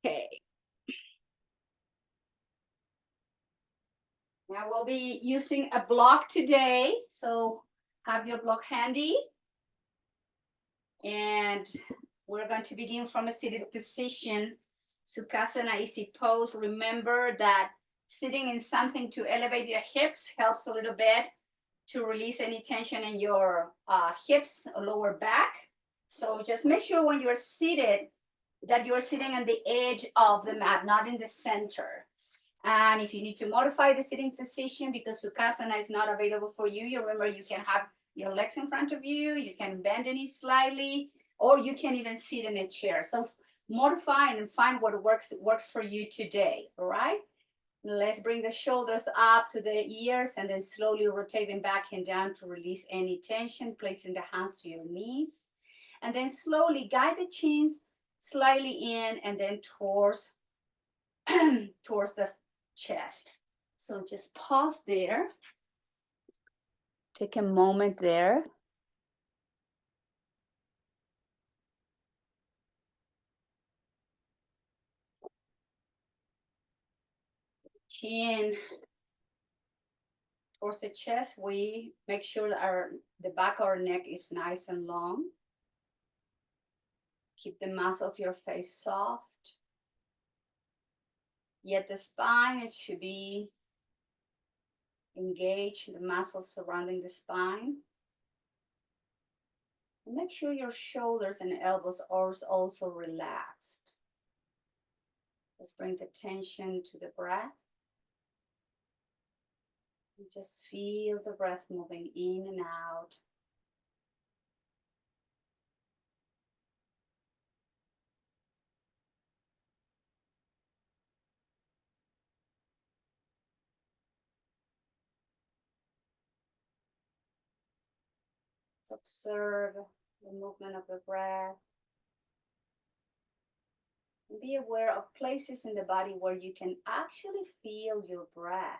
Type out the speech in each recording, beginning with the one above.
Okay. Now we'll be using a block today. So have your block handy. And we're going to begin from a seated position. Sukhasana, easy pose. Remember that sitting in something to elevate your hips helps a little bit to release any tension in your hips or lower back. So just make sure when you're seated that you're sitting on the edge of the mat, not in the center. And if you need to modify the sitting position because Sukhasana is not available for you, you remember you can have your legs in front of you, you can bend the knees slightly, or you can even sit in a chair. So modify and find what works for you today, all right? Let's bring the shoulders up to the ears and then slowly rotate them back and down to release any tension, placing the hands to your knees. And then slowly guide the chins slightly in and then towards towards the chest. So just pause there. Take a moment there. Chin towards the chest. We make sure that the back of our neck is nice and long. Keep the muscle of your face soft. Yet the spine, it should be engaged, the muscles surrounding the spine. And make sure your shoulders and elbows are also relaxed. Let's bring the tension to the breath. And just feel the breath moving in and out. Observe the movement of the breath. And be aware of places in the body where you can actually feel your breath.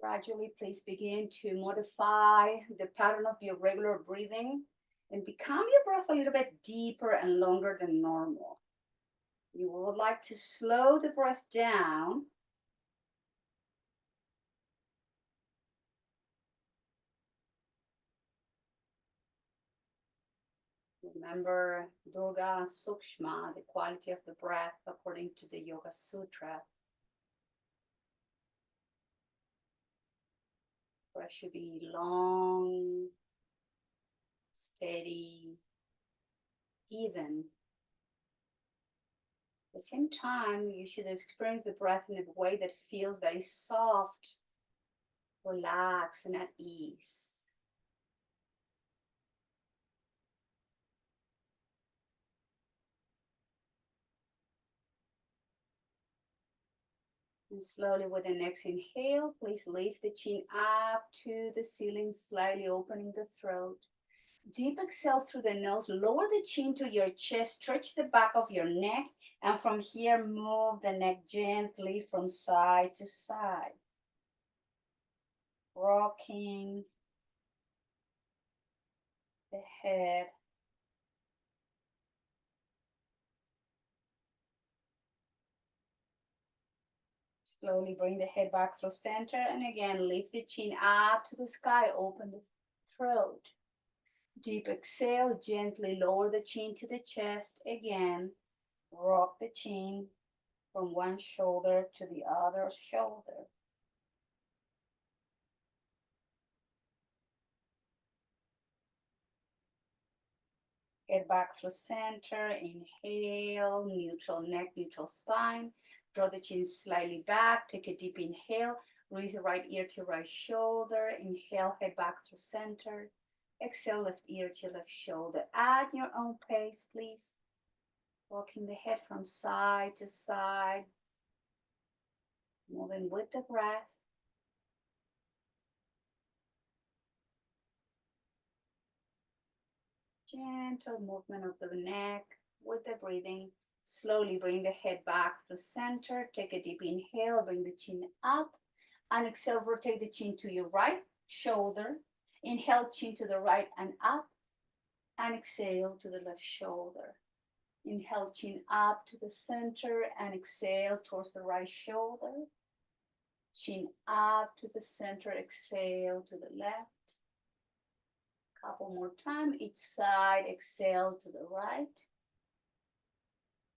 Gradually, please begin to modify the pattern of your regular breathing and become your breath a little bit deeper and longer than normal. You would like to slow the breath down. Remember Durga Sukshma, the quality of the breath according to the Yoga Sutra. Breath should be long, steady, even. At the same time, you should experience the breath in a way that feels very soft, relaxed, and at ease. And slowly with the next inhale, please lift the chin up to the ceiling, slightly opening the throat. Deep exhale through the nose, lower the chin to your chest, stretch the back of your neck, and from here, move the neck gently from side to side. Rocking the head. Slowly bring the head back through center, and again, lift the chin up to the sky, open the throat. Deep exhale, gently lower the chin to the chest. Again, rock the chin from one shoulder to the other shoulder. Get back through center, inhale, neutral neck, neutral spine. Draw the chin slightly back, take a deep inhale, raise the right ear to right shoulder. Inhale, head back through center. Exhale, left ear to left shoulder. At your own pace, please. Rocking the head from side to side. Moving with the breath. Gentle movement of the neck with the breathing. Slowly bring the head back to center. Take a deep inhale, bring the chin up. And exhale, rotate the chin to your right shoulder. Inhale, chin to the right and up. And exhale to the left shoulder. Inhale, chin up to the center and exhale towards the right shoulder. Chin up to the center, exhale to the left. Couple more time, each side, exhale to the right.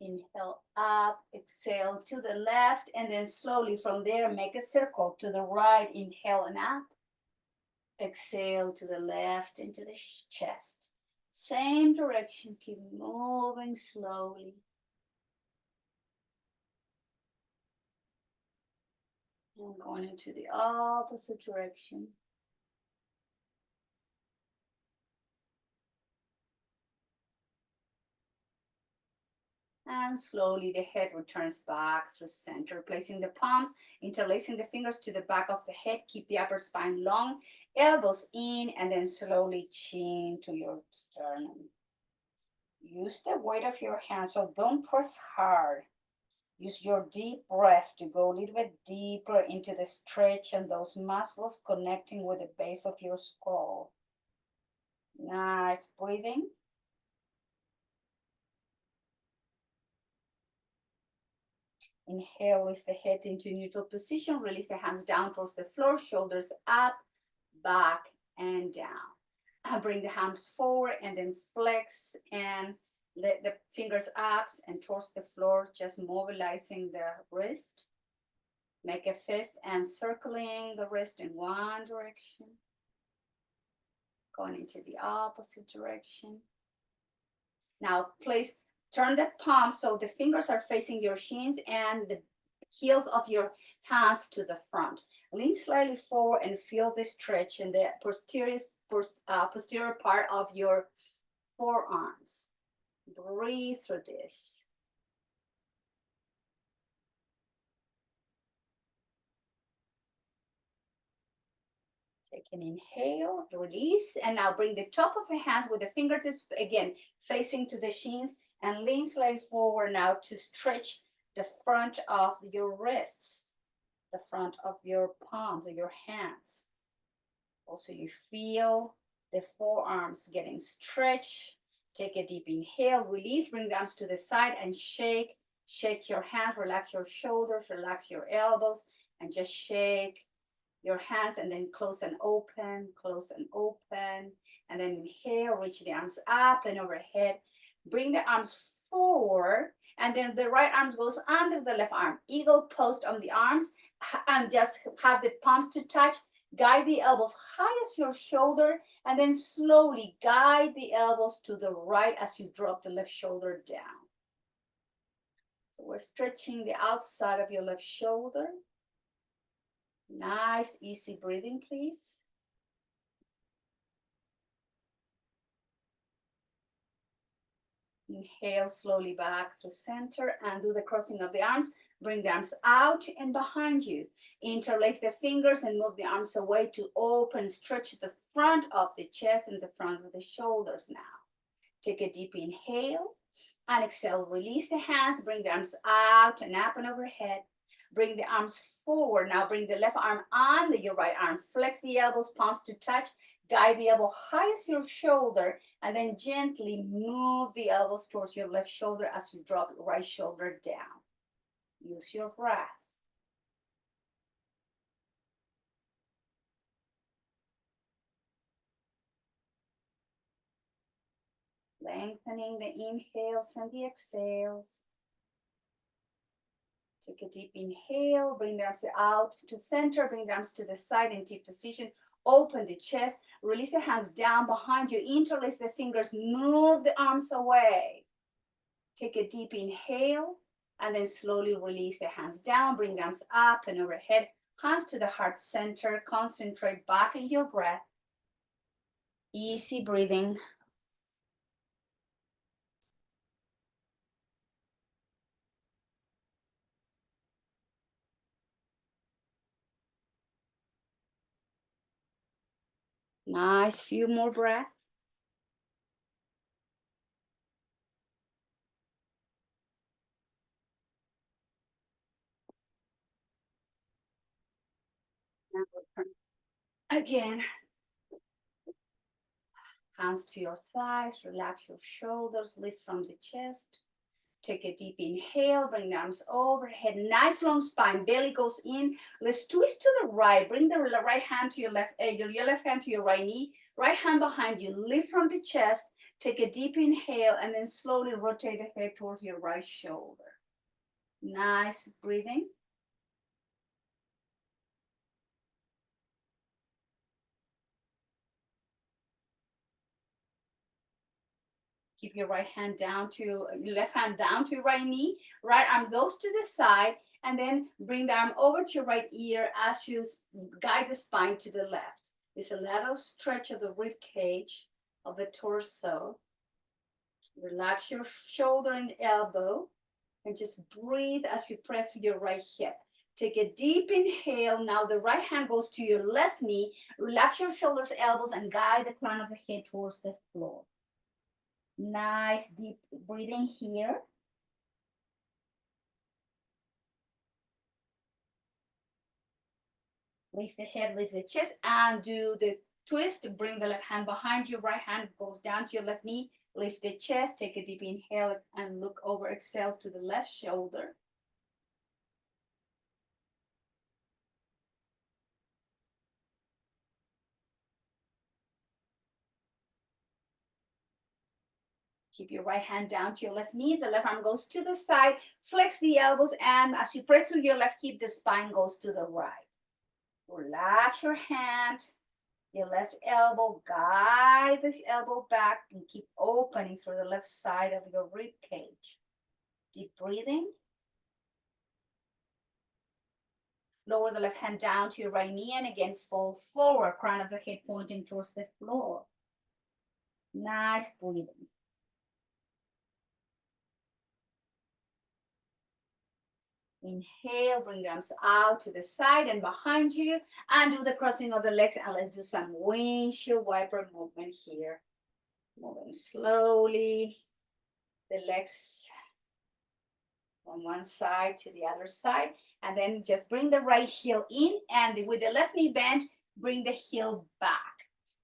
Inhale up, exhale to the left, and then slowly from there, make a circle to the right, inhale and up. Exhale to the left into the chest. Same direction, keep moving slowly. And going into the opposite direction. And slowly the head returns back through center, placing the palms, interlacing the fingers to the back of the head. Keep the upper spine long, elbows in, and then slowly chin to your sternum. Use the weight of your hands, so don't press hard. Use your deep breath to go a little bit deeper into the stretch and those muscles connecting with the base of your skull. Nice breathing. Inhale, lift the head into neutral position. Release the hands down towards the floor, shoulders up, back, and down. Bring the hands forward and then flex and let the fingers up and towards the floor, just mobilizing the wrist. Make a fist and circling the wrist in one direction. Going into the opposite direction. Now turn the palms so the fingers are facing your shins and the heels of your hands to the front. Lean slightly forward and feel the stretch in the posterior part of your forearms. Breathe through this. Take an inhale, release, and now bring the top of the hands with the fingertips again facing to the shins and lean slightly forward now to stretch the front of your wrists, the front of your palms or your hands. Also, you feel the forearms getting stretched. Take a deep inhale, release, bring the arms to the side and shake. Shake your hands, relax your shoulders, relax your elbows, and just shake your hands and then close and open, and then inhale, reach the arms up and overhead. Bring the arms forward, and then the right arm goes under the left arm. Eagle pose on the arms, and just have the palms to touch. Guide the elbows high as your shoulder, and then slowly guide the elbows to the right as you drop the left shoulder down. So we're stretching the outside of your left shoulder. Nice, easy breathing, please. Inhale slowly back through center and do the crossing of the arms. Bring the arms out and behind you. Interlace the fingers and move the arms away to open, stretch the front of the chest and the front of the shoulders now. Take a deep inhale and exhale. Release the hands, bring the arms out and up and overhead. Bring the arms forward. Now bring the left arm under your right arm. Flex the elbows, palms to touch. Guide the elbow high as your shoulder, and then gently move the elbows towards your left shoulder as you drop your right shoulder down. Use your breath. Lengthening the inhales and the exhales. Take a deep inhale, bring the arms out to center, bring the arms to the side in deep position. Open the chest, release the hands down behind you, interlace the fingers, move the arms away. Take a deep inhale, and then slowly release the hands down, bring the arms up and overhead, hands to the heart center, concentrate back in your breath. Easy breathing. Nice, few more breaths. Again, hands to your thighs, relax your shoulders, lift from the chest. Take a deep inhale, bring the arms overhead, nice long spine, belly goes in. Let's twist to the right, bring the right hand to your left hand to your right knee, right hand behind you, lift from the chest, take a deep inhale, and then slowly rotate the head towards your right shoulder. Nice breathing. Keep your right hand down to your left hand down to your right knee. Right arm goes to the side, and then bring the arm over to your right ear as you guide the spine to the left. It's a little stretch of the rib cage of the torso. Relax your shoulder and elbow, and just breathe as you press your right hip. Take a deep inhale. Now the right hand goes to your left knee. Relax your shoulders, elbows, and guide the crown of the head towards the floor. Nice deep breathing here. Lift the head, lift the chest, and do the twist. Bring the left hand behind you. Right hand goes down to your left knee. Lift the chest. Take a deep inhale and look over. Exhale to the left shoulder. Keep your right hand down to your left knee. The left arm goes to the side. Flex the elbows, and as you press through your left hip, the spine goes to the right. Relax your hand, your left elbow. Guide the elbow back and keep opening through the left side of your rib cage. Deep breathing. Lower the left hand down to your right knee, and again fold forward, crown of the head pointing towards the floor. Nice breathing. Inhale, bring the arms out to the side and behind you, and do the crossing of the legs, and let's do some windshield wiper movement here. Moving slowly, the legs from one side to the other side, and then just bring the right heel in, and with the left knee bent, bring the heel back.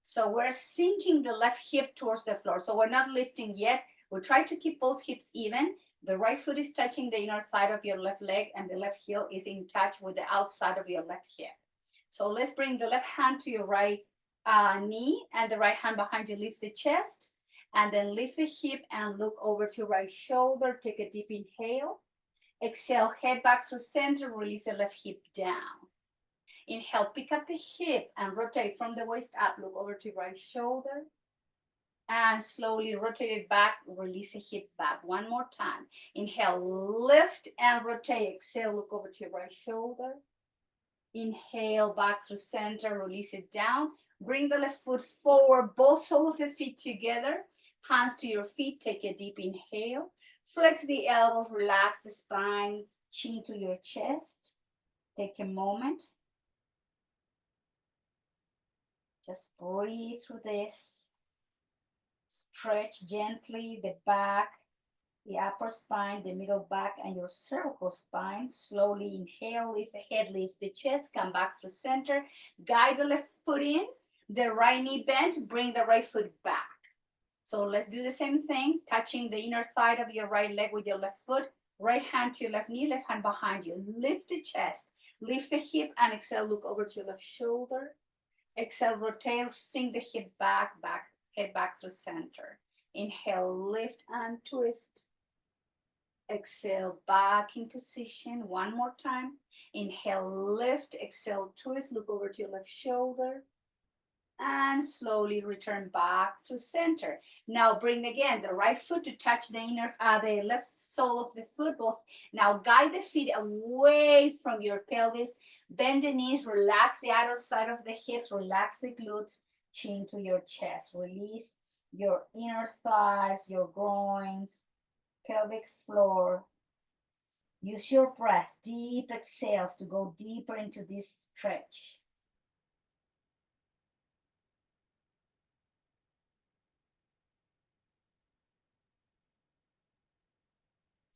So we're sinking the left hip towards the floor. So we're not lifting yet. We try to keep both hips even. The right foot is touching the inner thigh of your left leg, and the left heel is in touch with the outside of your left hip. So let's bring the left hand to your right knee, and the right hand behind you. Lift the chest, and then lift the hip and look over to your right shoulder. Take a deep inhale. Exhale, head back through center. Release the left hip down. Inhale, pick up the hip and rotate from the waist up. Look over to your right shoulder. And slowly rotate it back, release the hip back. One more time. Inhale, lift and rotate. Exhale, look over to your right shoulder. Inhale, back through center, release it down. Bring the left foot forward, both soles of the feet together. Hands to your feet, take a deep inhale. Flex the elbows, relax the spine, chin to your chest. Take a moment. Just breathe through this. Stretch gently the back, the upper spine, the middle back, and your cervical spine. Slowly inhale, lift the head, lift the chest, come back through center. Guide the left foot in, the right knee bent, bring the right foot back. So let's do the same thing, touching the inner thigh of your right leg with your left foot, right hand to your left knee, left hand behind you. Lift the chest, lift the hip, and exhale, look over to your left shoulder. Exhale, rotate, sink the hip back, head back through center. Inhale, lift and twist. Exhale, back in position. One more time. Inhale, lift. Exhale, twist. Look over to your left shoulder. And slowly return back through center. Now bring again the right foot to touch the left sole of the foot. Both. Now guide the feet away from your pelvis. Bend the knees. Relax the outer side of the hips. Relax the glutes. Chin to your chest. Release your inner thighs, your groins, pelvic floor. Use your breath, deep exhales to go deeper into this stretch.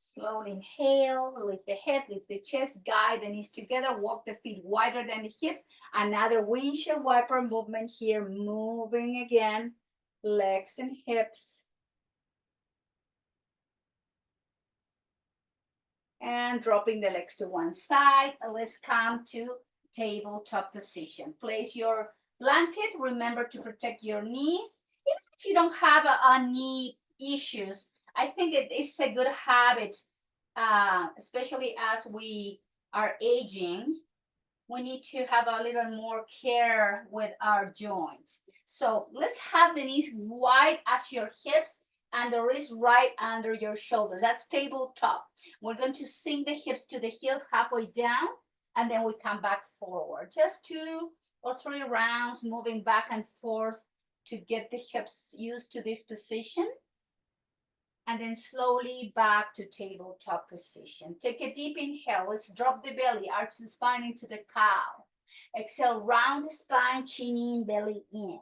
Slowly inhale, lift the head, lift the chest, guide the knees together, walk the feet wider than the hips. Another windshield wiper movement here, moving again, legs and hips. And dropping the legs to one side. Let's come to tabletop position. Place your blanket. Remember to protect your knees. Even if you don't have a knee issues, I think it is a good habit, especially as we are aging. We need to have a little more care with our joints. So let's have the knees wide as your hips and the wrist right under your shoulders. That's tabletop. We're going to sink the hips to the heels halfway down, and then we come back forward. Just 2 or 3 rounds, moving back and forth to get the hips used to this position. And then slowly back to tabletop position. Take a deep inhale. Let's drop the belly, arch the spine into the cow. Exhale, round the spine, chin in, belly in.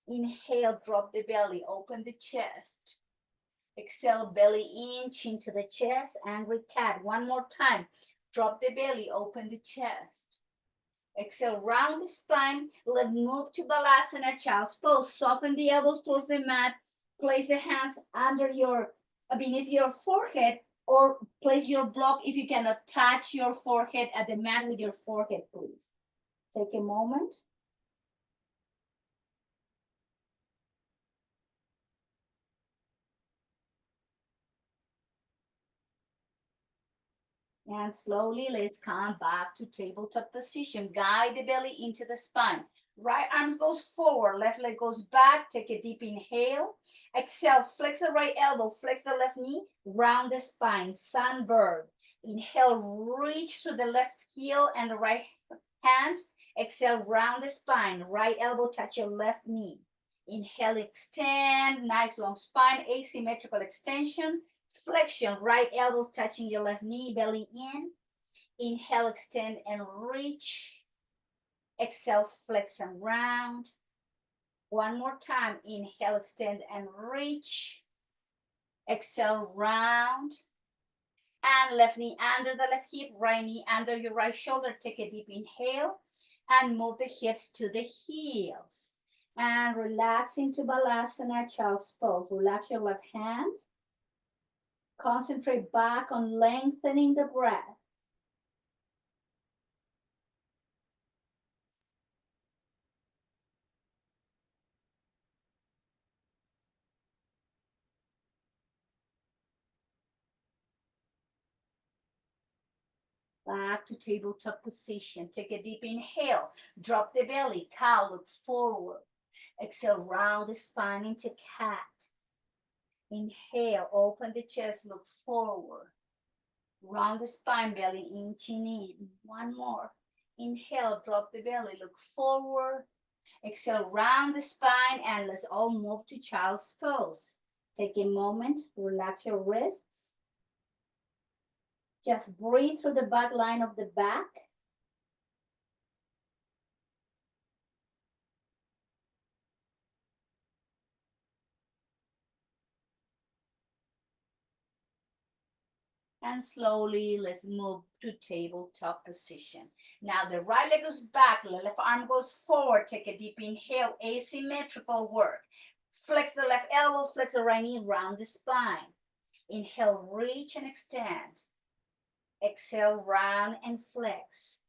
Inhale, drop the belly, open the chest. Exhale, belly in, chin to the chest, angry cat. One more time. Drop the belly, open the chest. Exhale, round the spine. Let's move to Balasana, child's pose. Soften the elbows towards the mat. Place the hands under beneath your forehead, or place your block if you cannot touch your forehead at the mat with your forehead, please. Take a moment. And slowly, let's come back to tabletop position. Guide the belly into the spine. Right arms goes forward, left leg goes back. Take a deep inhale. Exhale, flex the right elbow, flex the left knee, round the spine, sunbird. Inhale, reach through the left heel and the right hand. Exhale, round the spine, right elbow touch your left knee. Inhale, extend, nice long spine, asymmetrical extension. Flexion, right elbow touching your left knee, belly in. Inhale, extend and reach. Exhale, flex and round. One more time. Inhale, extend and reach. Exhale, round. And left knee under the left hip, right knee under your right shoulder. Take a deep inhale and move the hips to the heels. And relax into Balasana, child's pose. Relax your left hand. Concentrate back on lengthening the breath. Back to tabletop position. Take a deep inhale. Drop the belly. Cow, look forward. Exhale, round the spine into cat. Inhale, open the chest, look forward. Round the spine, belly in, chin in. One more. Inhale, drop the belly, look forward. Exhale, round the spine, and let's all move to child's pose. Take a moment, relax your wrists. Just breathe through the back line of the back. And slowly, let's move to tabletop position. Now the right leg goes back, the left arm goes forward. Take a deep inhale, asymmetrical work. Flex the left elbow, flex the right knee, round the spine. Inhale, reach and extend. Exhale, round and flex.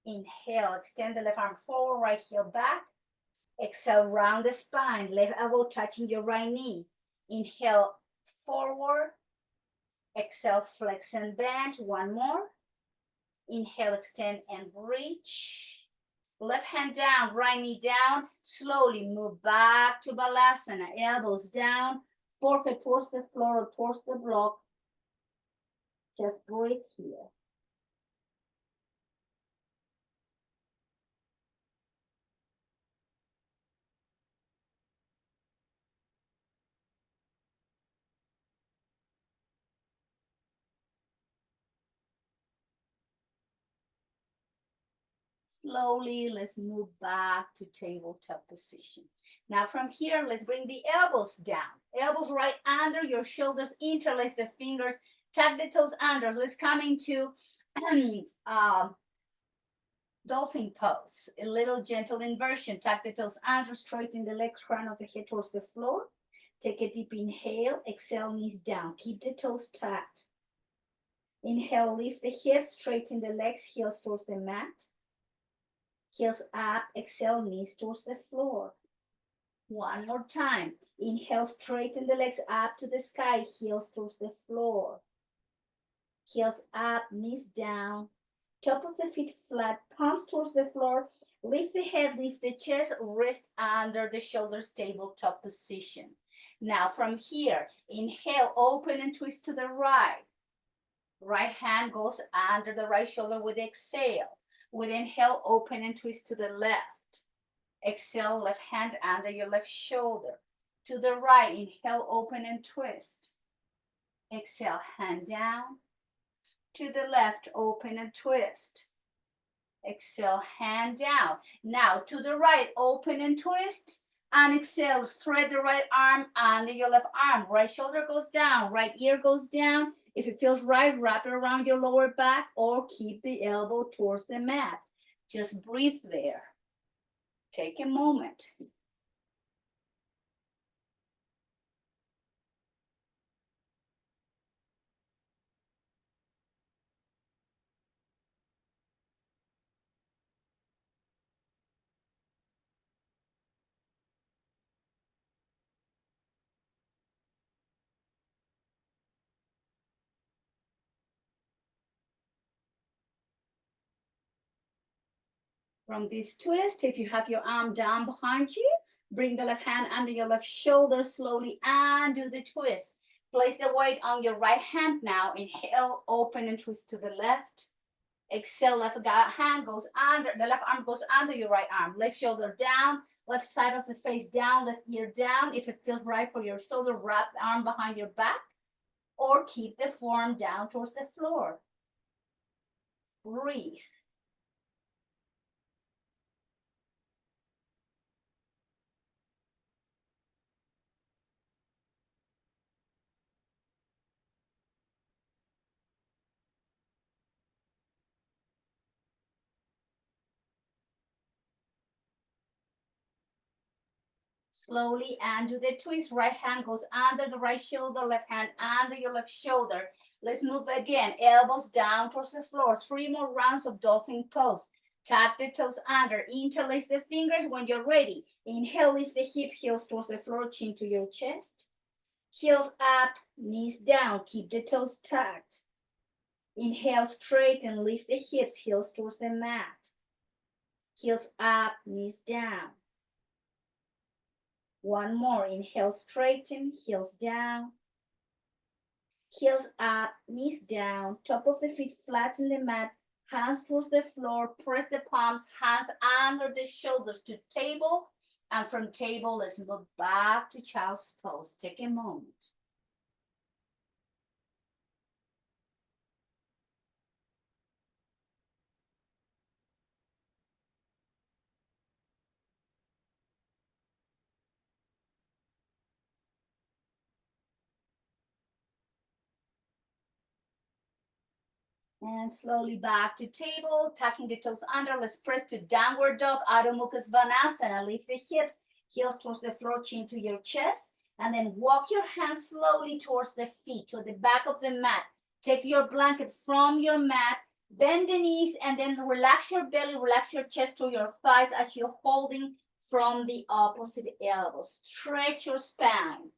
Inhale, extend the left arm forward, right heel back. Exhale, round the spine, left elbow touching your right knee. Inhale, forward. Exhale, flex and bend. One more. Inhale, extend and reach. Left hand down, right knee down. Slowly move back to Balasana. Elbows down, forehead towards the floor or towards the block. Just breathe here. Slowly, let's move back to tabletop position. Now from here, let's bring the elbows down. Elbows right under your shoulders, interlace the fingers, tuck the toes under. Let's come into dolphin pose, a little gentle inversion. Tuck the toes under, straighten the legs, crown of the head towards the floor. Take a deep inhale, exhale, knees down. Keep the toes tucked. Inhale, lift the hips, straighten the legs, heels towards the mat. Heels up, exhale, knees towards the floor. One more time. Inhale, straighten the legs up to the sky, heels towards the floor. Heels up, knees down. Top of the feet flat, palms towards the floor. Lift the head, lift the chest, wrist under the shoulders, tabletop position. Now from here, inhale, open and twist to the right. Right hand goes under the right shoulder with exhale. With inhale, open and twist to the left. Exhale, left hand under your left shoulder. To the right, inhale, open and twist. Exhale, hand down. To the left, open and twist. Exhale, hand down. Now to the right, open and twist. And exhale, thread the right arm under your left arm. Right shoulder goes down, right ear goes down. If it feels right, wrap it around your lower back or keep the elbow towards the mat. Just breathe there. Take a moment. From this twist, if you have your arm down behind you, bring the left hand under your left shoulder slowly and do the twist. Place the weight on your right hand now. Inhale, open and twist to the left. Exhale, left hand goes under, the left arm goes under your right arm. Left shoulder down, left side of the face down, left ear down. If it feels right for your shoulder, wrap the arm behind your back or keep the forearm down towards the floor. Breathe. Slowly undo the twist. Right hand goes under the right shoulder, left hand under your left shoulder. Let's move again. Elbows down towards the floor. 3 more rounds of dolphin pose. Tuck the toes under. Interlace the fingers when you're ready. Inhale, lift the hips, heels towards the floor, chin to your chest. Heels up, knees down. Keep the toes tucked. Inhale, straighten, lift the hips, heels towards the mat. Heels up, knees down. One more. Inhale, straighten, heels down. Heels up, knees down. Top of the feet flat in the mat. Hands towards the floor. Press the palms, hands under the shoulders to table. And from table, let's move back to child's pose. Take a moment. And slowly back to table, tucking the toes under. Let's press to downward dog, Adho Mukha Svanasana. Lift the hips, heels towards the floor, chin to your chest. And then walk your hands slowly towards the feet, to the back of the mat. Take your blanket from your mat, bend the knees, and then relax your belly, relax your chest to your thighs as you're holding from the opposite elbow. Stretch your spine.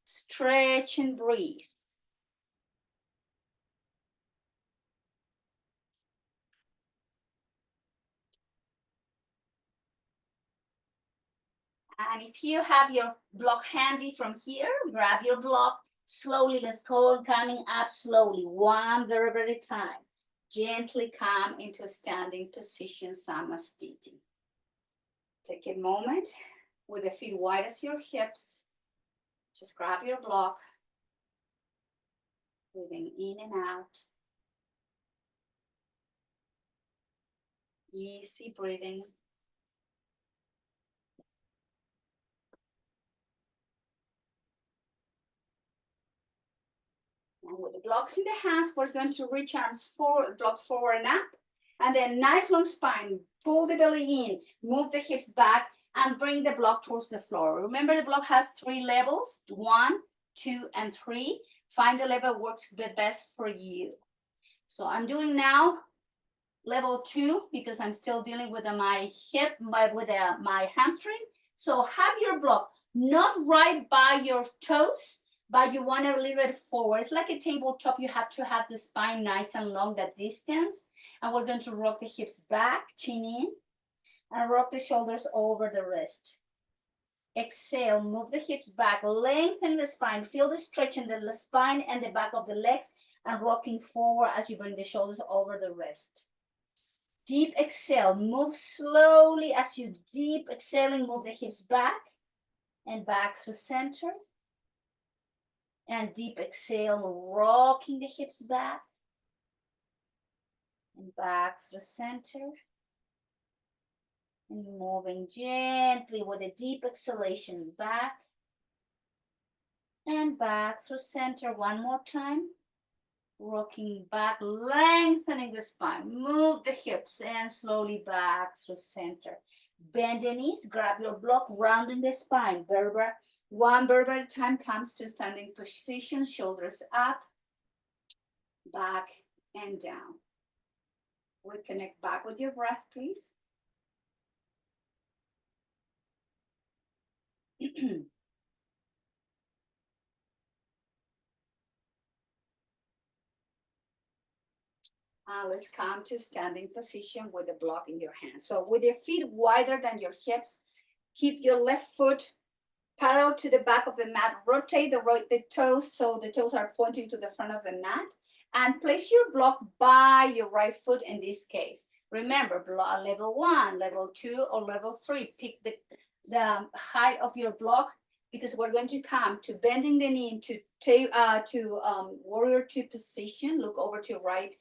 Stretch and breathe. And if you have your block handy from here, grab your block. Slowly, let's go coming up slowly, one vertebra at a time. Gently come into a standing position, Samastiti. Take a moment with the feet wide as your hips. Just grab your block. Breathing in and out. Easy breathing. with the blocks in the hands, we're going to reach arms forward, blocks forward and up. And then nice long spine, pull the belly in, move the hips back, and bring the block towards the floor. Remember, the block has 3 levels, 1, 2, and 3. Find the level that works the best for you. So I'm doing now level 2 because I'm still dealing with my hip, my hamstring. So have your block not right by your toes, but you want to leave it forward. It's like a tabletop. You have to have the spine nice and long, that distance. And we're going to rock the hips back, chin in, and rock the shoulders over the wrist. Exhale, move the hips back, lengthen the spine, feel the stretch in the spine and the back of the legs, and rocking forward as you bring the shoulders over the wrist. Deep exhale, move slowly as you deep exhaling, move the hips back and back through center. And deep exhale, rocking the hips back and back through center. And moving gently with a deep exhalation back and back through center. One more time. Rocking back, lengthening the spine. Move the hips and slowly back through center. Bend the knees, grab your block, rounding the spine. Vertebra, one vertebra at a time, comes to standing position. Shoulders up, back, and down. Reconnect back with your breath, please. Let's come to standing position with the block in your hand. So with your feet wider than your hips, keep your left foot parallel to the back of the mat. Rotate the toes so the toes are pointing to the front of the mat. And place your block by your right foot in this case. Remember, block level 1, level 2, or level 3. Pick the height of your block, because we're going to come to bending the knee to warrior 2 position. Look over to your right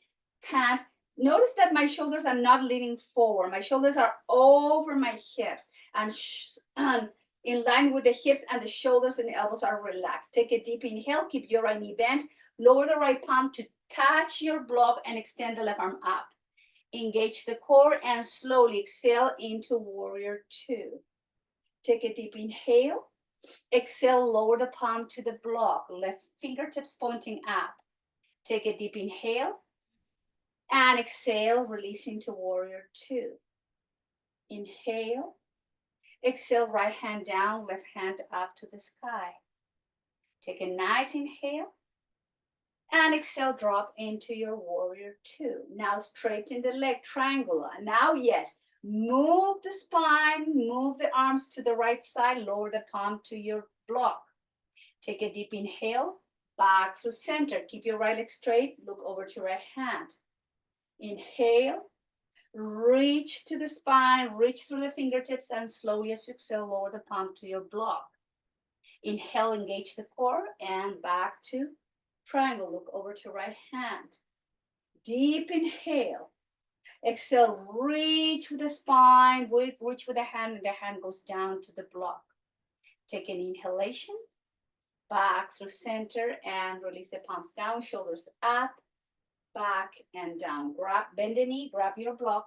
hand. Notice that my shoulders are not leaning forward. My shoulders are over my hips and in line with the hips, and the shoulders and the elbows are relaxed. Take a deep inhale, keep your right knee bent, lower the right palm to touch your block and extend the left arm up. Engage the core and slowly exhale into warrior 2. Take a deep inhale. Exhale, lower the palm to the block, left fingertips pointing up. Take a deep inhale. And exhale, releasing to warrior 2. Inhale. Exhale, right hand down, left hand up to the sky. Take a nice inhale. And exhale, drop into your warrior 2. Now straighten the leg, triangular. Now, yes, move the spine, move the arms to the right side, lower the palm to your block. Take a deep inhale, back through center. Keep your right leg straight, look over to your right hand. Inhale, reach to the spine, reach through the fingertips, and slowly as you exhale, lower the palm to your block. Inhale, engage the core, and back to triangle, look over to right hand. Deep inhale. Exhale, reach with the spine, reach with the hand, and the hand goes down to the block. Take an inhalation, back through center, and release the palms down, shoulders up, back, and down. Bend the knee, grab your block,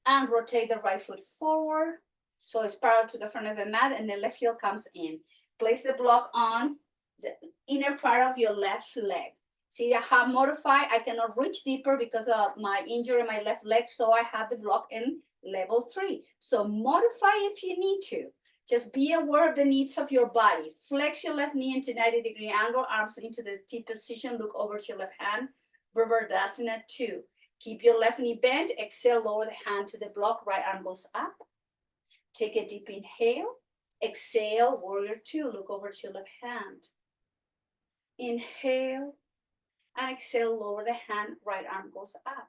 and rotate the right foot forward. So it's parallel to the front of the mat, and the left heel comes in. Place the block on the inner part of your left leg. See how modify, I cannot reach deeper because of my injury in my left leg, so I have the block in level 3. So modify if you need to. Just be aware of the needs of your body. Flex your left knee into 90-degree angle, arms into the T position, look over to your left hand, Virabhadrasana 2. Keep your left knee bent, exhale, lower the hand to the block, right arm goes up. Take a deep inhale, exhale, warrior 2, look over to your left hand. Inhale, and exhale, lower the hand, right arm goes up.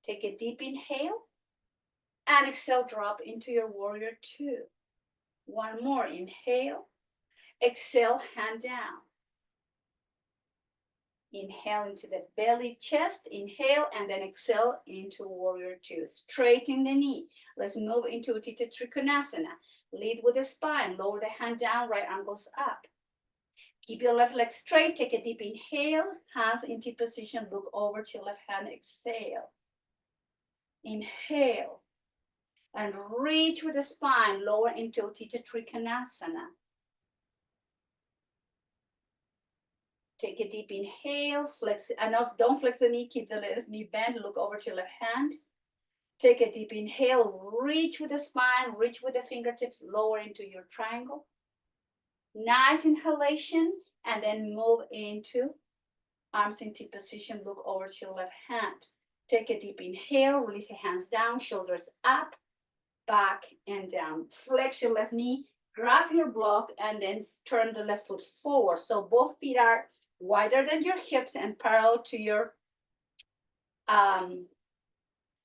Take a deep inhale, and exhale, drop into your warrior 2. One more, inhale, exhale, hand down. Inhale into the belly, chest, inhale, and then exhale into warrior 2. Straighten the knee. Let's move into Utthita Trikonasana. Lead with the spine, lower the hand down, right arm goes up. Keep your left leg straight, take a deep inhale, hands in T position, look over to your left hand, exhale. Inhale, and reach with the spine, lower into Utthita Trikonasana. Take a deep inhale, flex enough, don't flex the knee, keep the left knee bent, look over to your left hand. Take a deep inhale, reach with the spine, reach with the fingertips, lower into your triangle. Nice inhalation, and then move into arms in T position, look over to your left hand. Take a deep inhale, release the hands down, shoulders up, back and down. Flex your left knee, grab your block, and then turn the left foot forward. So both feet are wider than your hips and parallel to your,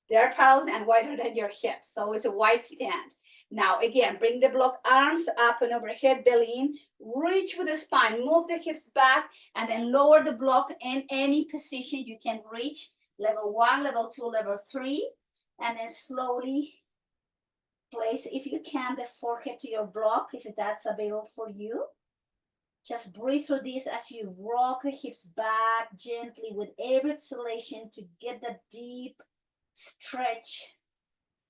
they're parallel and wider than your hips. So it's a wide stand. Now again, bring the block, arms up and overhead, belly in, reach with the spine, move the hips back, and then lower the block in any position you can reach. Level 1, level 2, level 3, and then slowly place, if you can, the forehead to your block, if that's available for you. Just breathe through this as you rock the hips back gently with every exhalation to get that deep stretch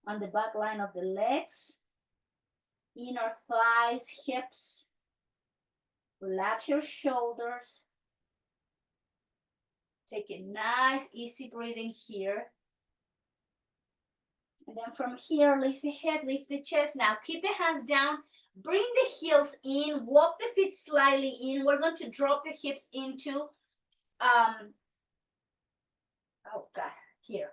on the back line of the legs, inner thighs, hips. Relax your shoulders. Take a nice, easy breathing here. And then from here, lift the head, lift the chest. Now keep the hands down. Bring the heels in, walk the feet slightly in. We're going to drop the hips into, here.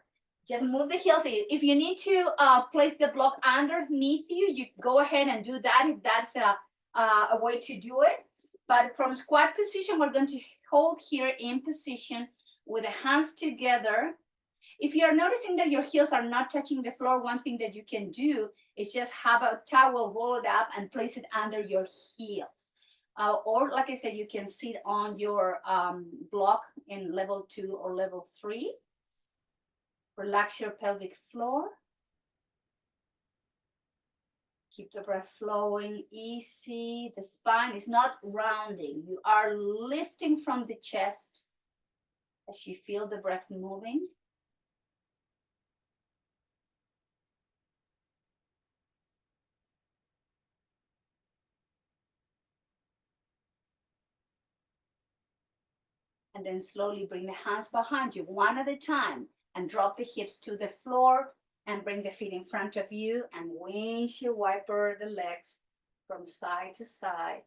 Just move the heels in. If you need to place the block underneath you, you go ahead and do that if that's a way to do it. But from squat position, we're going to hold here in position with the hands together. If you're noticing that your heels are not touching the floor, one thing that you can do is just have a towel, roll it up and place it under your heels. Or like I said, you can sit on your block in level 2 or level 3. Relax your pelvic floor. Keep the breath flowing, easy. The spine is not rounding. You are lifting from the chest as you feel the breath moving. And then slowly bring the hands behind you, one at a time, and drop the hips to the floor and bring the feet in front of you and windshield wiper the legs from side to side,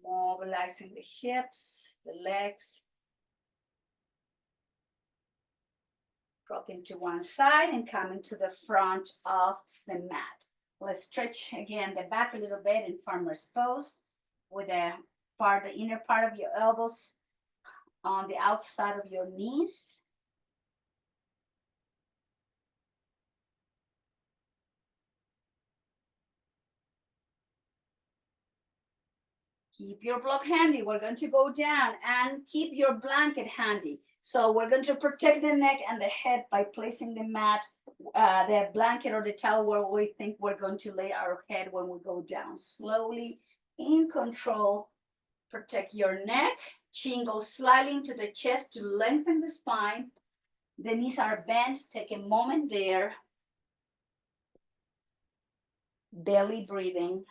mobilizing the hips, the legs. Dropping to one side and coming to the front of the mat. Let's stretch again the back a little bit in farmer's pose with the inner part of your elbows on the outside of your knees. Keep your block handy. We're going to go down and keep your blanket handy. So we're going to protect the neck and the head by placing the mat, the blanket or the towel where we think we're going to lay our head when we go down. Slowly, in control, protect your neck. Chin goes slightly into the chest to lengthen the spine. The knees are bent. Take a moment there. Belly breathing.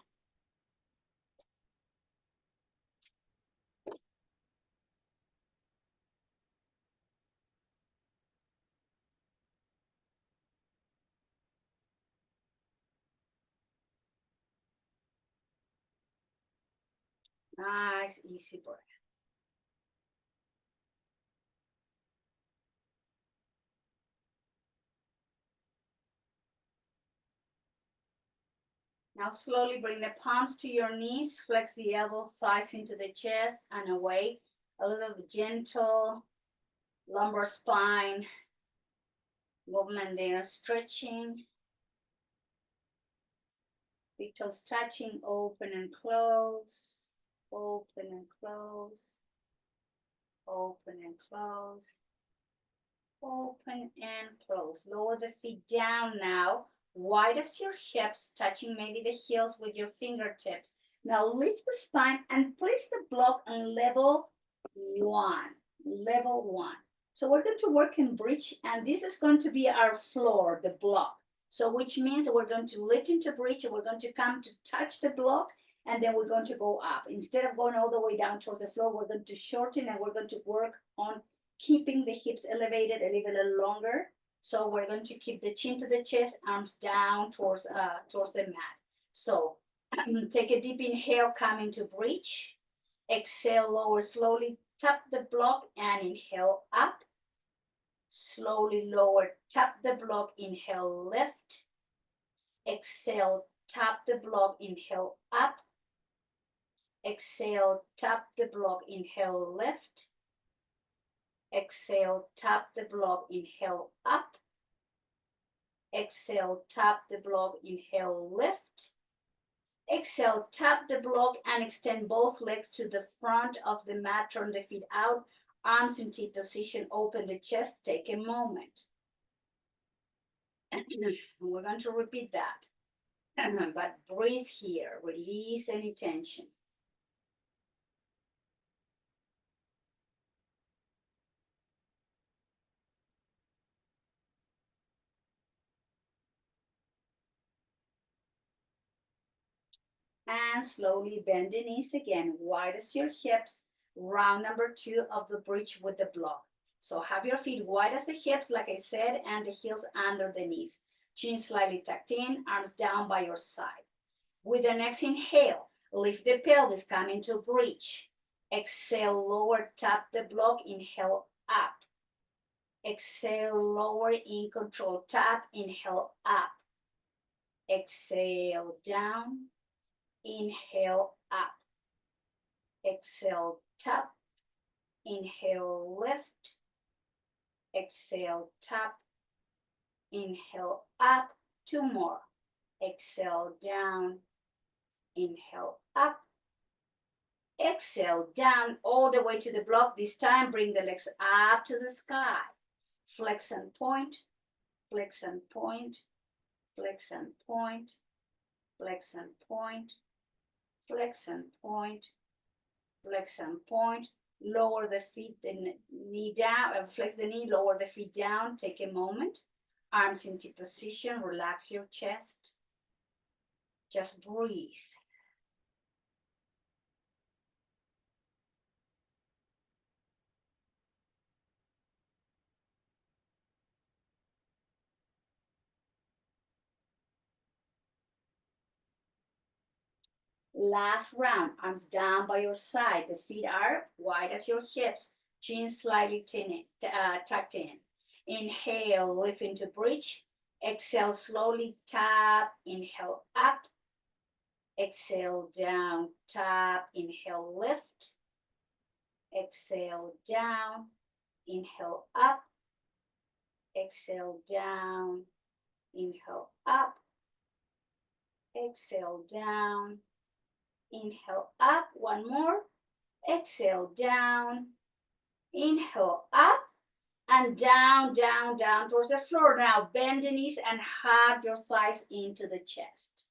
Nice, easy breath. Now slowly bring the palms to your knees, flex the elbow, thighs into the chest and away. A little gentle lumbar spine movement there, stretching. Big toes touching, open and close, open and close, open and close, open and close. Lower the feet down now. Wide as your hips, touching maybe the heels with your fingertips. Now lift the spine and place the block on level one. Level one. So we're going to work in bridge, and this is going to be our floor, the block. So which means we're going to lift into bridge, and we're going to come to touch the block, and then we're going to go up. Instead of going all the way down towards the floor, we're going to shorten, and we're going to work on keeping the hips elevated a little longer. So we're going to keep the chin to the chest, arms down towards the mat. So take a deep inhale, come into bridge. Exhale, lower slowly, tap the block and inhale up. Slowly lower, tap the block, inhale, lift. Exhale, tap the block, inhale, up. Exhale, tap the block, inhale, lift. Exhale, tap the block, inhale, up. Exhale, tap the block, inhale, lift. Exhale, tap the block and extend both legs to the front of the mat. Turn the feet out, arms in T position, open the chest, take a moment. We're going to repeat that. But breathe here, release any tension. And slowly bend the knees again, wide as your hips, round number 2 of the bridge with the block. So have your feet wide as the hips, like I said, and the heels under the knees. Chin slightly tucked in, arms down by your side. With the next inhale, lift the pelvis, come into bridge. Exhale, lower, tap the block, inhale, up. Exhale, lower, in control, tap, inhale, up. Exhale, down. Inhale, up. Exhale, tap. Inhale, lift. Exhale, tap. Inhale, up. 2 more. Exhale, down. Inhale, up. Exhale, down all the way to the block. This time, bring the legs up to the sky. Flex and point, flex and point, flex and point, flex and point, flex and point, flex and point. Lower the feet, the knee down, flex the knee, lower the feet down. Take a moment. Arms into position, relax your chest. Just breathe. Last round, arms down by your side. The feet are wide as your hips, chin slightly tucked in. Inhale, lift into bridge. Exhale, slowly tap. Inhale, up. Exhale, down, tap. Inhale, lift. Exhale, down. Inhale, up. Exhale, down. Inhale, up. Exhale, down. Inhale, up. One more. Exhale, down. Inhale, up. And down, down, down towards the floor. Now bend the knees and hug your thighs into the chest.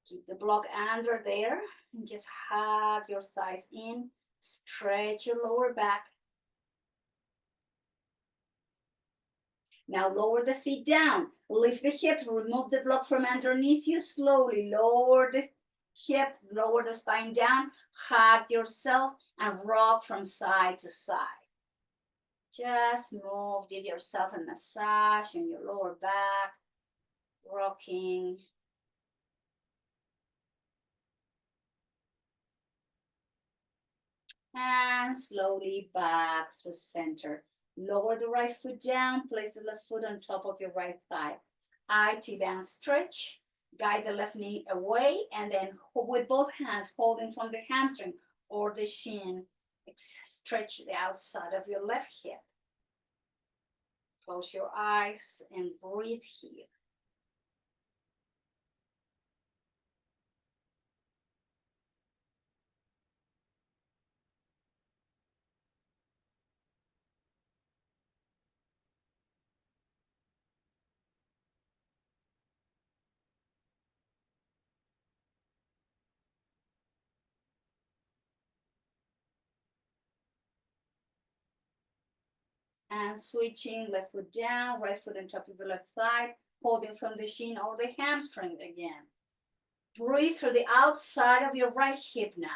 Keep the block under there and just hug your thighs in. Stretch your lower back. Now lower the feet down. Lift the hips, remove the block from underneath you. Slowly lower the hip, lower the spine down. Hug yourself and rock from side to side. Just move, give yourself a massage in your lower back, rocking. And slowly back through center. Lower the right foot down, place the left foot on top of your right thigh. IT-band stretch, guide the left knee away, and then with both hands holding from the hamstring or the shin, stretch the outside of your left hip. Close your eyes and breathe here. And switching left foot down, right foot on top of the left thigh, holding from the shin or the hamstring again. Breathe through the outside of your right hip now.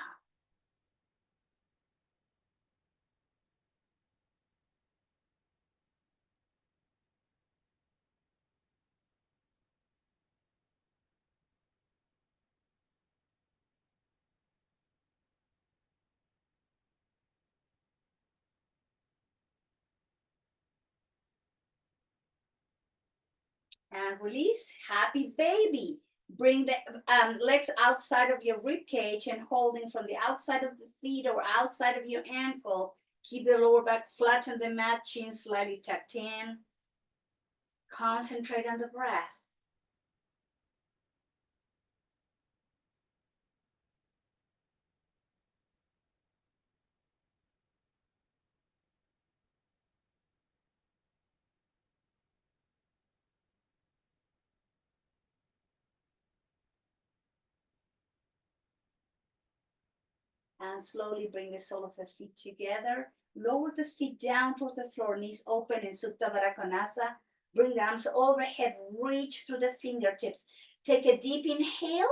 And release, happy baby. Bring the legs outside of your rib cage and holding from the outside of the feet or outside of your ankle. Keep the lower back flat on the mat, chin slightly tucked in. Concentrate on the breath. And slowly bring the sole of the feet together. Lower the feet down towards the floor, knees open in Supta Baddha Konasana. Bring the arms overhead, reach through the fingertips. Take a deep inhale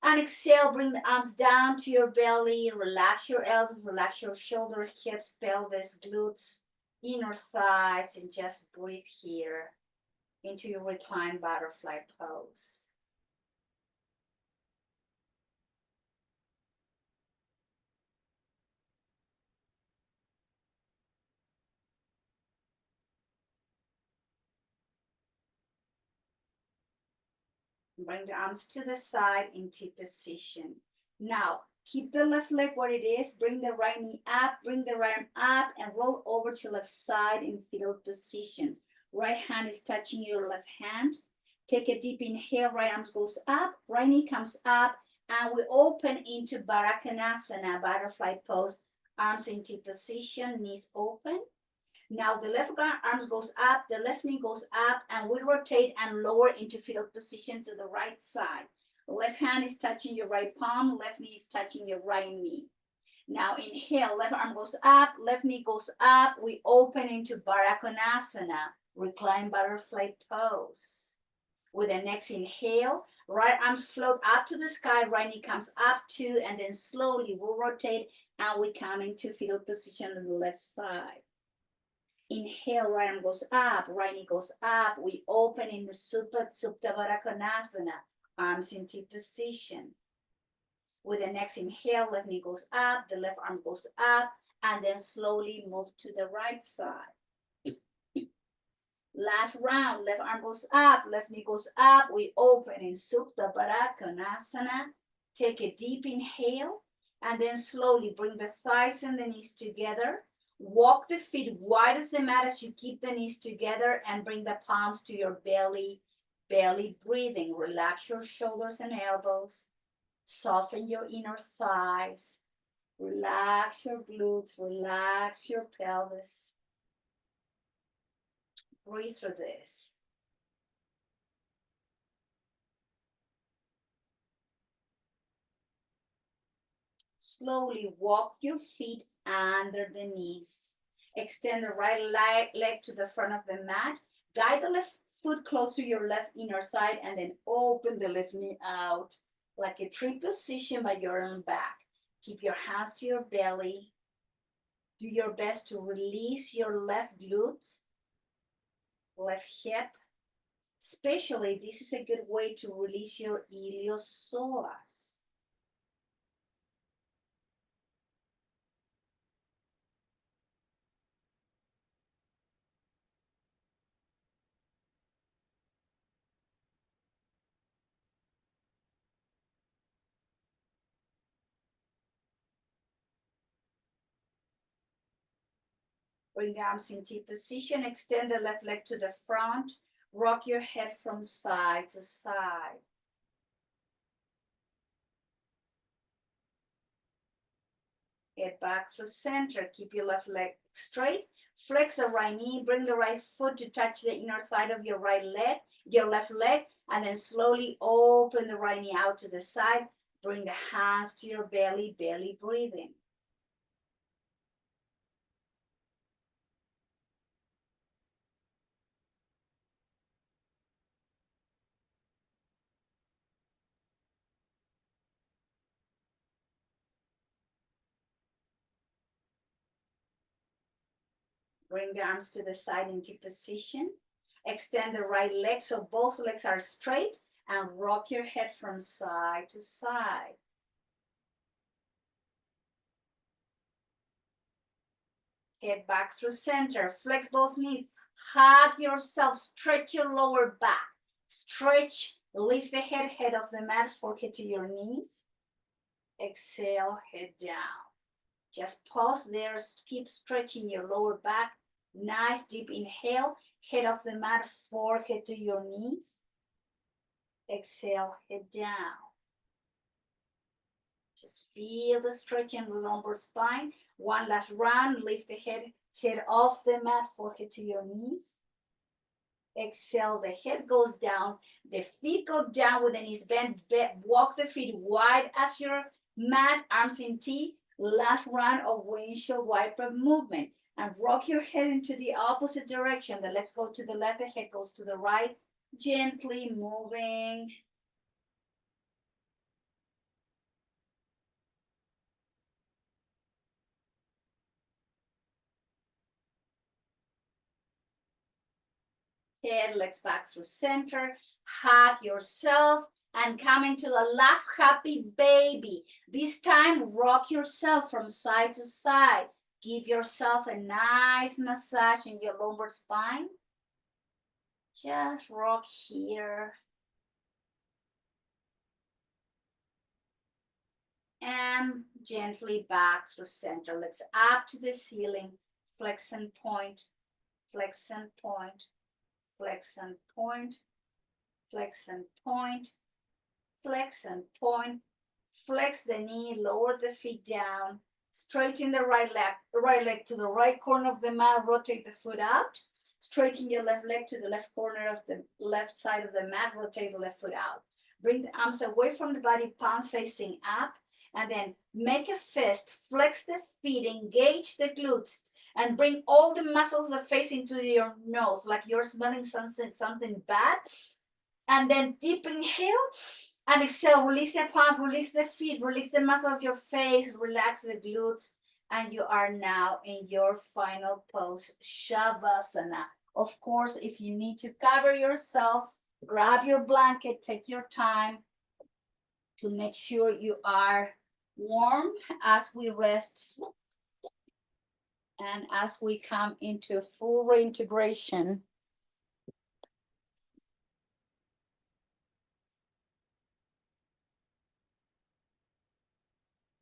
and exhale. Bring the arms down to your belly. Relax your elbows, relax your shoulder, hips, pelvis, glutes, inner thighs, and just breathe here into your reclined butterfly pose. Bring the arms to the side in T position. Now, keep the left leg where it is. Bring the right knee up, bring the right arm up, and roll over to left side in fetal position. Right hand is touching your left hand. Take a deep inhale, right arm goes up, right knee comes up, and we open into Baddha Konasana, butterfly pose. Arms in T position, knees open. Now the left arm goes up, the left knee goes up, and we rotate and lower into fetal position to the right side. Left hand is touching your right palm, left knee is touching your right knee. Now inhale, left arm goes up, left knee goes up. We open into Baddha Konasana, reclined butterfly pose. With the next inhale, right arms float up to the sky, right knee comes up too, and then slowly we'll rotate and we come into fetal position on the left side. Inhale, right arm goes up, right knee goes up. We open in the Supta Baddha Konasana, arms in T position. With the next inhale, left knee goes up, the left arm goes up, and then slowly move to the right side. Last round, left arm goes up, left knee goes up. We open in Supta Baddha Konasana. Take a deep inhale, and then slowly bring the thighs and the knees together. Walk the feet wide as the mat as you keep the knees together and bring the palms to your belly. Belly breathing. Relax your shoulders and elbows. Soften your inner thighs. Relax your glutes. Relax your pelvis. Breathe through this. Slowly walk your feet under the knees. Extend the right leg to the front of the mat. Guide the left foot close to your left inner thigh and then open the left knee out like a tree position by your own back. Keep your hands to your belly. Do your best to release your left glute, left hip. Especially, this is a good way to release your iliopsoas. Bring the arms in T position. Extend the left leg to the front. Rock your head from side to side. Get back through center. Keep your left leg straight. Flex the right knee. Bring the right foot to touch the inner thigh of your right leg, your left leg, and then slowly open the right knee out to the side. Bring the hands to your belly, belly breathing. Bring the arms to the side into position. Extend the right leg so both legs are straight and rock your head from side to side. Head back through center. Flex both knees. Hug yourself. Stretch your lower back. Stretch. Lift the head off the mat. Forehead to your knees. Exhale, head down. Just pause there. Keep stretching your lower back. Nice deep inhale. Head off the mat. Forehead to your knees. Exhale, head down. Just feel the stretch in the lumbar spine. One last round. Lift the head off the mat, forehead to your knees. Exhale, the head goes down. The feet go down with the knees bent. Walk the feet wide as your mat, arms in T. Last round of windshield wiper movement. And rock your head into the opposite direction. The legs go to the left, the head goes to the right. Gently moving. Head, legs back through center. Hug yourself and come into a laugh happy baby. This time, rock yourself from side to side. Give yourself a nice massage in your lumbar spine. Just rock here. And gently back through center. Legs up to the ceiling. Flex and point. Flex and point. Flex and point. Flex and point. Flex and point. Flex the knee, lower the feet down. Straighten the right leg to the right corner of the mat. Rotate the foot out. Straighten your left leg to the left corner of the left side of the mat. Rotate the left foot out. Bring the arms away from the body, palms facing up. And then make a fist. Flex the feet, engage the glutes, and bring all the muscles of the face into your nose, like you're smelling something bad. And then deep inhale. And exhale, release the palm, release the feet, release the muscle of your face, relax the glutes, and you are now in your final pose, Shavasana. Of course, if you need to cover yourself, grab your blanket, take your time to make sure you are warm as we rest and as we come into full reintegration.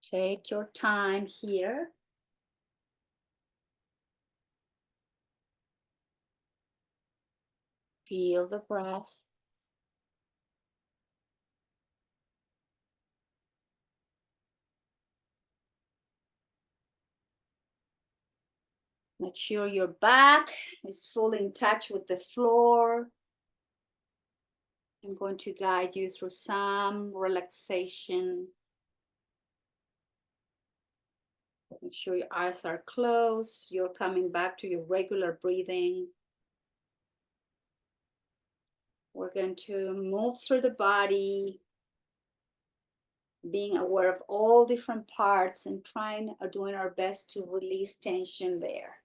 Take your time here. Feel the breath. Make sure your back is fully in touch with the floor. I'm going to guide you through some relaxation. Make sure your eyes are closed. You're coming back to your regular breathing. We're going to move through the body, being aware of all different parts and doing our best to release tension there.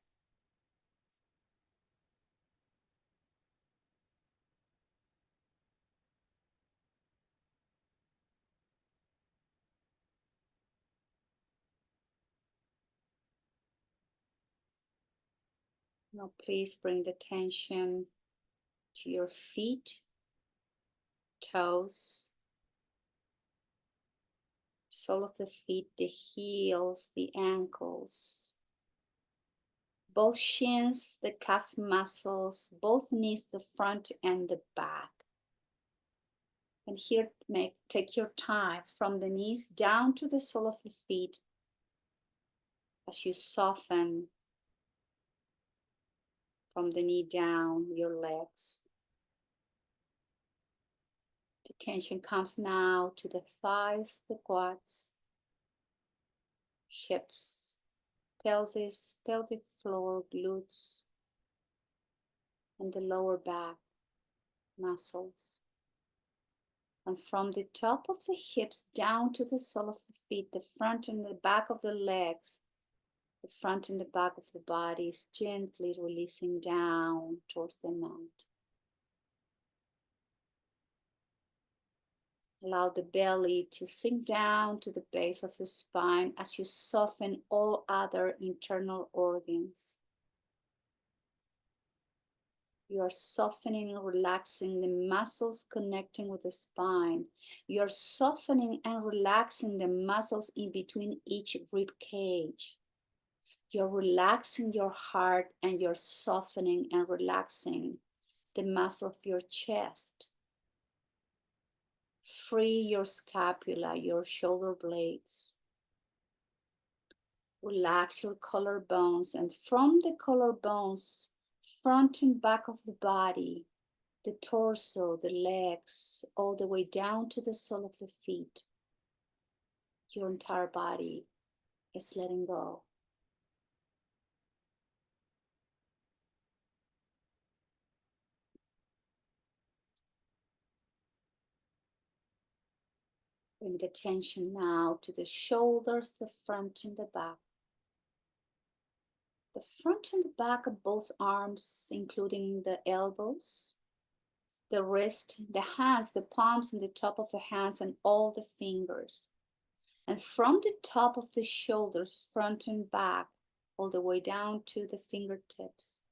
Now, please bring the tension to your feet, toes, sole of the feet, the heels, the ankles, both shins, the calf muscles, both knees, the front and the back. And here, take your time from the knees down to the sole of the feet as you soften from the knee down your legs. The tension comes now to the thighs, the quads, hips, pelvis, pelvic floor, glutes, and the lower back muscles. And from the top of the hips down to the sole of the feet, the front and the back of the legs, The front and the back of the body is gently releasing down towards the mat. Allow the belly to sink down to the base of the spine as you soften all other internal organs. You are softening and relaxing the muscles connecting with the spine. You are softening and relaxing the muscles in between each rib cage. You're relaxing your heart and you're softening and relaxing the muscle of your chest. Free your scapula, your shoulder blades. Relax your collarbones, and from the collarbones, front and back of the body, the torso, the legs, all the way down to the sole of the feet, your entire body is letting go. Bring the attention now to the shoulders, the front and the back. The front and the back of both arms, including the elbows, the wrist, the hands, the palms and the top of the hands and all the fingers. And from the top of the shoulders, front and back, all the way down to the fingertips.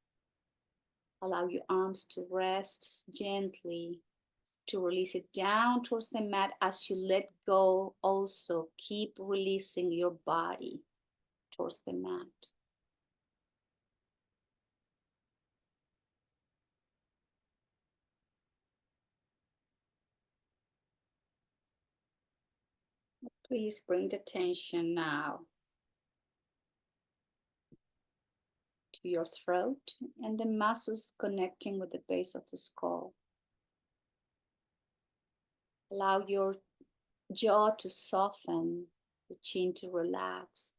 Allow your arms to rest gently, to release it down towards the mat as you let go. Also, keep releasing your body towards the mat. Please bring the attention now to your throat and the muscles connecting with the base of the skull. Allow your jaw to soften, the chin to relax.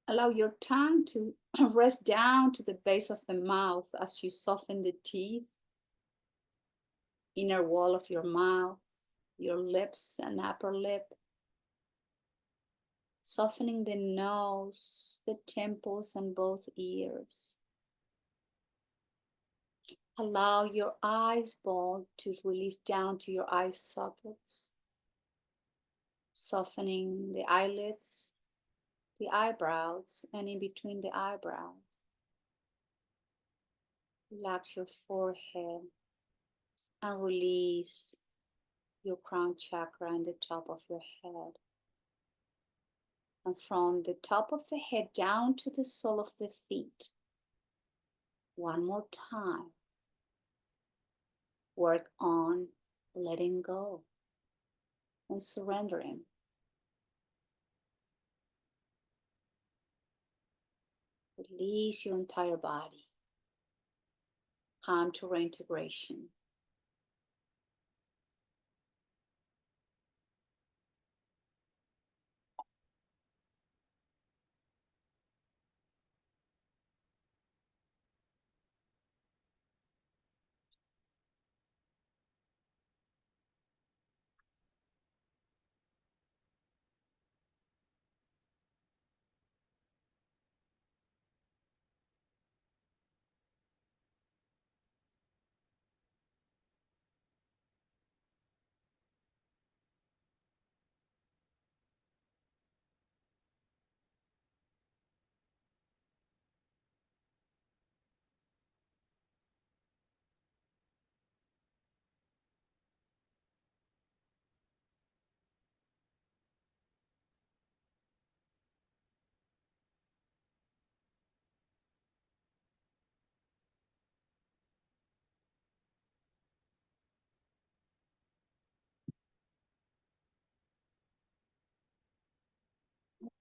Allow your tongue to rest down to the base of the mouth as you soften the teeth, inner wall of your mouth, your lips and upper lip. Softening the nose, the temples and both ears. Allow your eyes ball to release down to your eye sockets. Softening the eyelids, the eyebrows, and in between the eyebrows. Relax your forehead and release your crown chakra and the top of your head. And from the top of the head down to the sole of the feet. One more time. Work on letting go and surrendering. Release your entire body. Time to reintegration.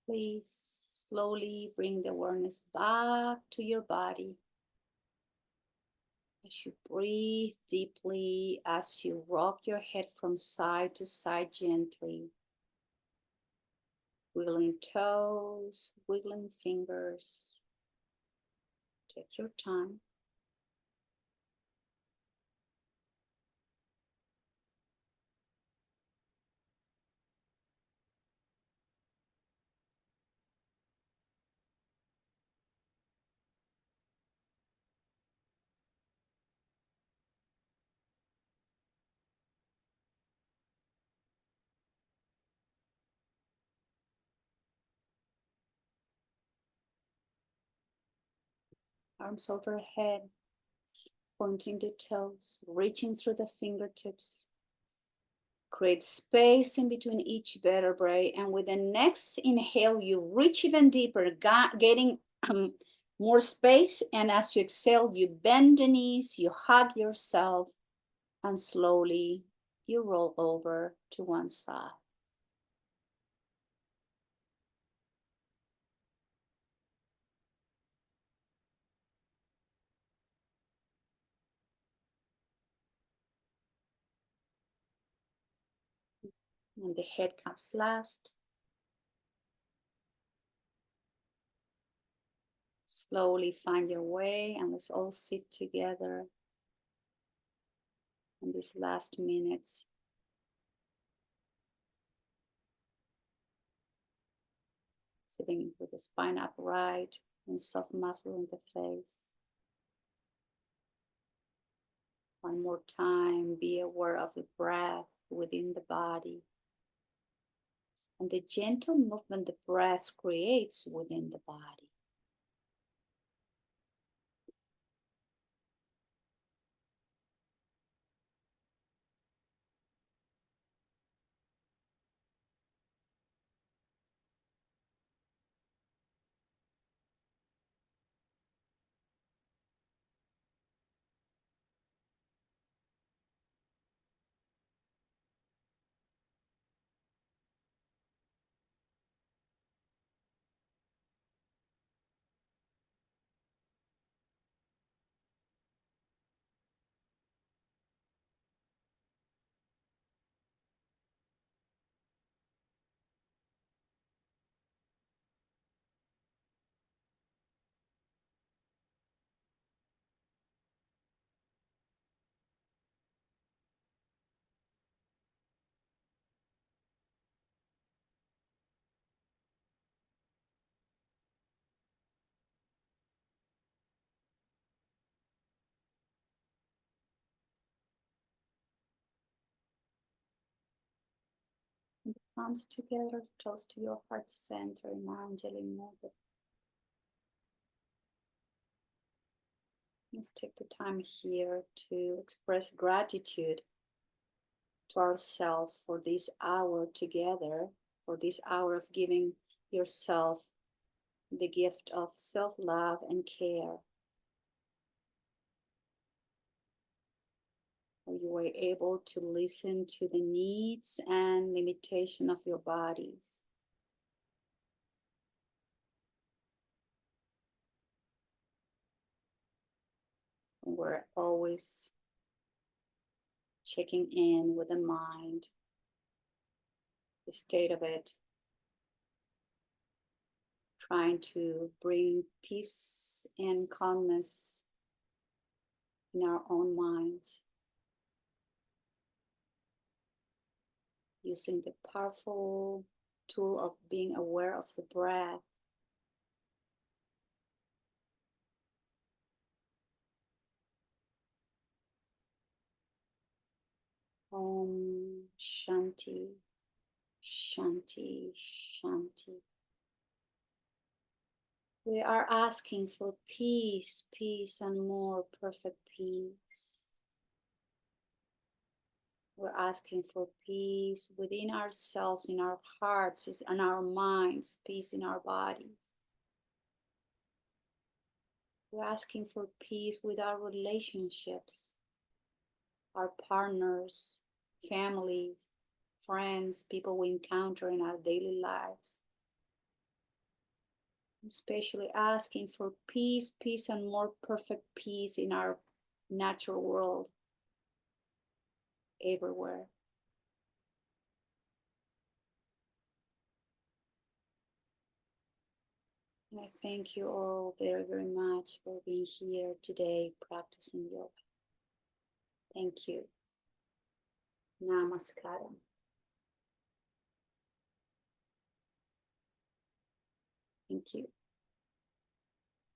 Please slowly bring the awareness back to your body. As you breathe deeply, as you rock your head from side to side gently, wiggling toes, wiggling fingers. Take your time. Arms overhead, pointing the toes, reaching through the fingertips. Create space in between each vertebrae, and with the next inhale, you reach even deeper, getting more space. And as you exhale, you bend the knees, you hug yourself, and slowly you roll over to one side. And the head comes last. Slowly find your way, and let's all sit together in these last minutes. Sitting with the spine upright and soft muscle in the face. One more time, be aware of the breath within the body and the gentle movement the breath creates within the body. Palms together, close to your heart center in Anjali Mudra. Let's take the time here to express gratitude to ourselves for this hour together, for this hour of giving yourself the gift of self-love and care. You were able to listen to the needs and limitation of your bodies. We're always checking in with the mind, the state of it, trying to bring peace and calmness in our own minds, using the powerful tool of being aware of the breath. Om Shanti, Shanti, Shanti. We are asking for peace, peace, and more perfect peace. We're asking for peace within ourselves, in our hearts, and our minds, peace in our bodies. We're asking for peace with our relationships, our partners, families, friends, people we encounter in our daily lives. Especially asking for peace, peace, and more perfect peace in our natural world, everywhere. And I thank you all very, very much for being here today practicing yoga. Thank you. Namaskaram. Thank you.